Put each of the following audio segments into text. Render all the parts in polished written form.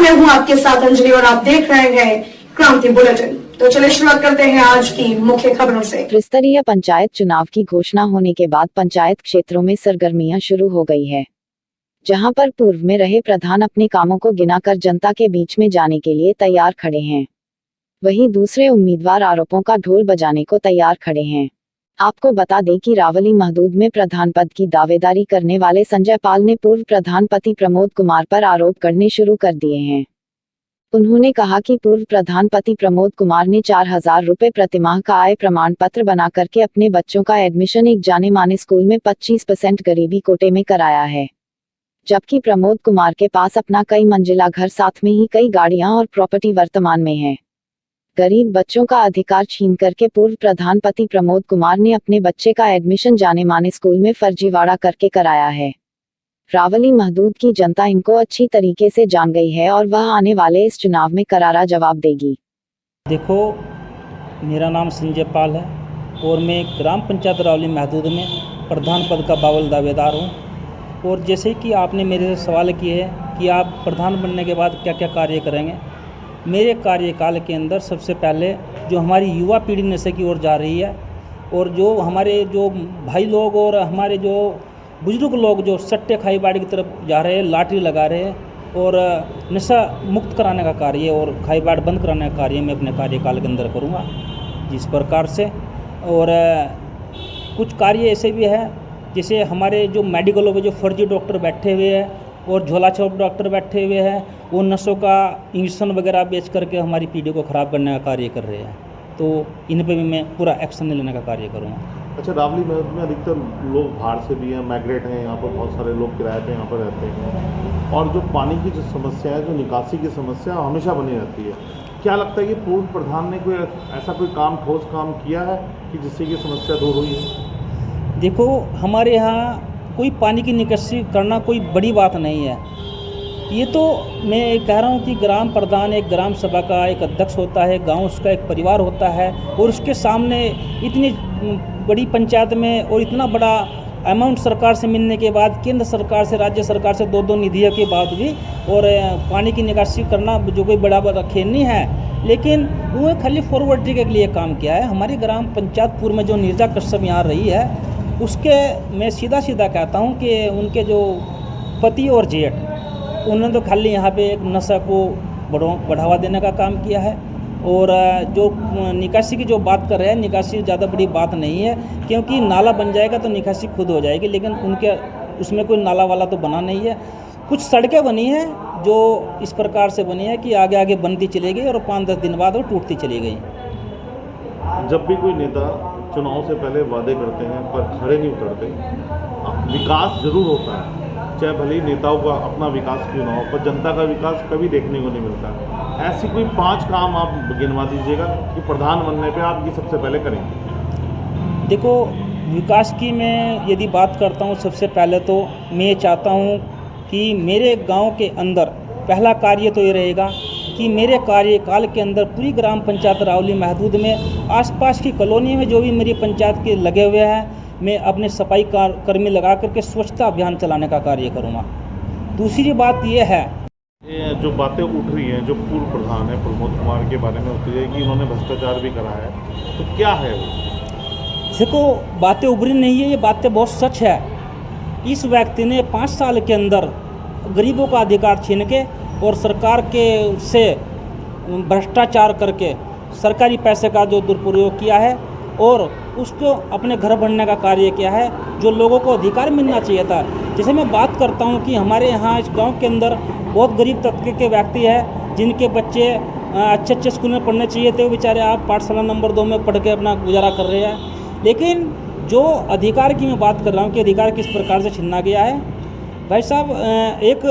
मैं हूं आपके साथ अंजलि और आप देख रहे हैं क्रांति बुलेटिन। तो चलिए शुरुआत करते हैं आज की मुख्य खबरों से। त्रिस्तरीय पंचायत चुनाव की घोषणा होने के बाद पंचायत क्षेत्रों में सरगर्मियां शुरू हो गई है, जहां पर पूर्व में रहे प्रधान अपने कामों को गिनाकर जनता के बीच में जाने के लिए तैयार खड़े हैं। वहीं दूसरे उम्मीदवार आरोपों का ढोल बजाने को तैयार खड़े हैं। आपको बता दें कि रावली महदूद में प्रधान पद की दावेदारी करने वाले संजय पाल ने पूर्व प्रधान पति प्रमोद कुमार पर आरोप करने शुरू कर दिए हैं। उन्होंने कहा कि पूर्व प्रधान पति प्रमोद कुमार ने 4,000 रुपए प्रतिमाह का आय प्रमाण पत्र बना करके अपने बच्चों का एडमिशन एक जाने माने स्कूल में 25% गरीबी कोटे में कराया है, जबकि प्रमोद कुमार के पास अपना कई मंजिला घर, साथ में ही कई गाड़ियां और प्रॉपर्टी वर्तमान में है। गरीब बच्चों का अधिकार छीन करके पूर्व प्रधान पति प्रमोद कुमार ने अपने बच्चे का एडमिशन जाने माने स्कूल में फर्जीवाड़ा करके कराया है। रावली महदूद की जनता इनको अच्छी तरीके से जान गई है और वह आने वाले इस चुनाव में करारा जवाब देगी। देखो, मेरा नाम संजय पाल है और मैं ग्राम पंचायत रावली महदूद में प्रधान पद का बावल दावेदार हूँ। और जैसे कि आपने मेरे से सवाल किए हैं कि आप प्रधान बनने के बाद क्या क्या कार्य करेंगे, मेरे कार्यकाल के अंदर सबसे पहले जो हमारी युवा पीढ़ी नशे की ओर जा रही है और जो हमारे जो भाई लोग और हमारे जो बुजुर्ग लोग जो सट्टे खाई बाड़ी की तरफ जा रहे हैं, लाटरी लगा रहे हैं, और नशा मुक्त कराने का कार्य और खाई बाड़ बंद कराने का कार्य मैं अपने कार्यकाल के अंदर करूँगा जिस प्रकार से। और कुछ कार्य ऐसे भी है, जैसे हमारे जो मेडिकलों में जो फर्जी डॉक्टर बैठे हुए हैं और झोला छाप डॉक्टर बैठे हुए हैं, वो नशों का इंजेक्शन वगैरह बेच करके हमारी पीढ़ी को ख़राब करने का कार्य कर रहे हैं, तो इन पे भी मैं पूरा एक्शन लेने का कार्य करूँगा। अच्छा, रावली में अधिकतर लोग बाहर से भी हैं, माइग्रेट हैं, यहाँ पर बहुत सारे लोग किराए पे यहाँ पर रहते हैं, और जो पानी की जो समस्या है, जो निकासी की समस्या हमेशा बनी रहती है। क्या लगता है कि पूर्व प्रधान ने कोई ऐसा कोई काम, ठोस काम किया है कि जिससे ये समस्या दूर हुई है? देखो, हमारे यहाँ कोई पानी की निकासी करना कोई बड़ी बात नहीं है। ये तो मैं कह रहा हूँ कि ग्राम प्रधान एक ग्राम सभा का एक अध्यक्ष होता है, गांव उसका एक परिवार होता है, और उसके सामने इतनी बड़ी पंचायत में और इतना बड़ा अमाउंट सरकार से मिलने के बाद, केंद्र सरकार से, राज्य सरकार से 2-2 निधियों के बाद भी, और पानी की निकासी करना जो कोई बड़ा खेल नहीं है। लेकिन वो खाली फॉरवर्डिंग के लिए काम किया है। हमारी ग्राम पंचायत पूर्व में जो नीरजा कश्यप यहाँ रही है, उसके मैं सीधा कहता हूँ कि उनके जो पति और जेठ, उन्होंने तो खाली यहाँ पे एक नशा को बढ़ावा देने का काम किया है। और जो निकासी की जो बात कर रहे हैं, निकासी ज़्यादा बड़ी बात नहीं है, क्योंकि नाला बन जाएगा तो निकासी खुद हो जाएगी, लेकिन उनके उसमें कोई नाला वाला तो बना नहीं है। कुछ सड़कें बनी हैं जो इस प्रकार से बनी है कि आगे आगे बनती चली गई और 5-10 दिन बाद वो टूटती चली गई। जब भी कोई नेता चुनाव से पहले वादे करते हैं पर खड़े नहीं उतरते, विकास जरूर होता है, चाहे भले ही नेताओं का अपना विकास क्यों ना हो, पर जनता का विकास कभी देखने को नहीं मिलता। ऐसी कोई 5 काम आप गिनवा दीजिएगा कि प्रधान बनने पे आप ये सबसे पहले करेंगे। देखो, विकास की मैं यदि बात करता हूँ, सबसे पहले तो मैं ये चाहता हूँ कि मेरे गांव के अंदर पहला कार्य तो ये रहेगा कि मेरे कार्यकाल के अंदर पूरी ग्राम पंचायत रावली महदूद में आसपास की कॉलोनी में जो भी मेरी पंचायत के लगे हुए हैं, मैं अपने सफाई कर्मी लगा करके स्वच्छता अभियान चलाने का कार्य करूँगा। दूसरी बात ये है, ये जो बातें उठ रही हैं, जो पूर्व प्रधान है प्रमोद कुमार के बारे में होती है कि उन्होंने भ्रष्टाचार भी करा है, तो क्या है वो? देखो, बातें उभरी नहीं है, ये बातें बहुत सच है। इस व्यक्ति ने 5 साल के अंदर गरीबों का अधिकार छीन के और सरकार के से भ्रष्टाचार करके सरकारी पैसे का जो दुरुपयोग किया है और उसको अपने घर बनने का कार्य किया है, जो लोगों को अधिकार मिलना चाहिए था। जैसे मैं बात करता हूँ कि हमारे यहाँ इस गांव के अंदर बहुत गरीब तबके के व्यक्ति हैं जिनके बच्चे अच्छे स्कूल में पढ़ने चाहिए थे, वो बेचारे आप पाठशाला नंबर 2 में पढ़ के अपना गुजारा कर रहे हैं। लेकिन जो अधिकार की मैं बात कर रहा हूँ कि अधिकार किस प्रकार से छीना गया है, भाई साहब, एक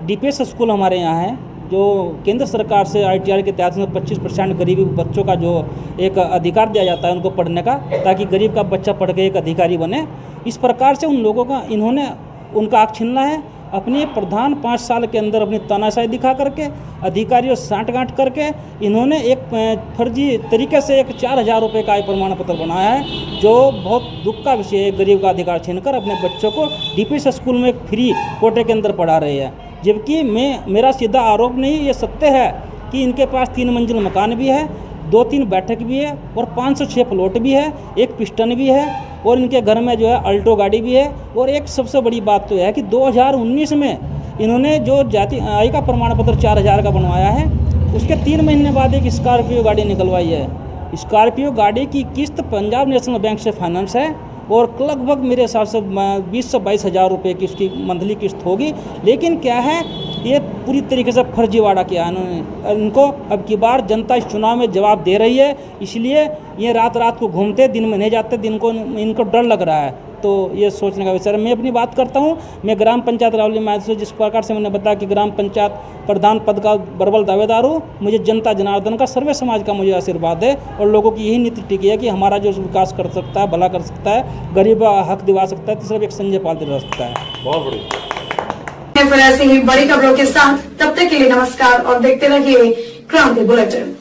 DPS स्कूल हमारे यहाँ है जो केंद्र सरकार से ITR के तहत 25% गरीबी बच्चों का जो एक अधिकार दिया जाता है उनको पढ़ने का, ताकि गरीब का बच्चा पढ़ के एक अधिकारी बने। इस प्रकार से उन लोगों का इन्होंने उनका हक छीनना है। अपने प्रधान 5 साल के अंदर अपनी तानाशाही दिखा करके, अधिकारियों साँठ-गाँठ करके इन्होंने एक फर्जी तरीके से एक 4,000 रुपये का आय प्रमाण पत्र बनाया है, जो बहुत दुख का विषय है। गरीब का अधिकार छीनकर अपने बच्चों को DPS स्कूल में फ्री कोटे के अंदर पढ़ा रहे हैं। जबकि मेरा सीधा आरोप नहीं, ये सत्य है कि इनके पास 3 मंजिल मकान भी है, 2-3 बैठक भी है और 506 प्लॉट भी है, एक पिस्टन भी है और इनके घर में जो है अल्टो गाड़ी भी है। और एक सबसे बड़ी बात तो है कि 2019 में इन्होंने जो जाति आय का प्रमाण पत्र 4000 का बनवाया है, उसके 3 महीने बाद एक स्कॉर्पियो गाड़ी निकलवाई है। स्कॉर्पियो गाड़ी की किस्त पंजाब नेशनल बैंक से फाइनेंस है और लगभग मेरे हिसाब से 20 से 22 हज़ार रुपये की उसकी मंथली किस्त होगी। लेकिन क्या है, ये पूरी तरीके से फर्जीवाड़ा किया है इन्होंने। इनको अब की बार जनता इस चुनाव में जवाब दे रही है, इसलिए ये रात रात को घूमते, दिन में नहीं जाते, दिन को इनको डर लग रहा है। तो ये सोचने का विषय है। मैं अपनी बात करता हूँ, मैं ग्राम पंचायत रावली मैच से जिस प्रकार से मैंने बताया कि ग्राम पंचायत प्रधान पद का बर्बल दावेदार हूँ, मुझे जनता जनार्दन का, सर्वे समाज का मुझे आशीर्वाद है और लोगों की यही नीति टिकी है कि हमारा जो विकास कर सकता है, भला कर सकता है, गरीब हक दिवा सकता है, तो सिर्फ एक संजय पाल दिला सकता है। बहुत बढ़िया। फिर ऐसे ही बड़ी खबरों के साथ, तब तक के लिए नमस्कार और देखते रहिए क्रांति बुलेटिन।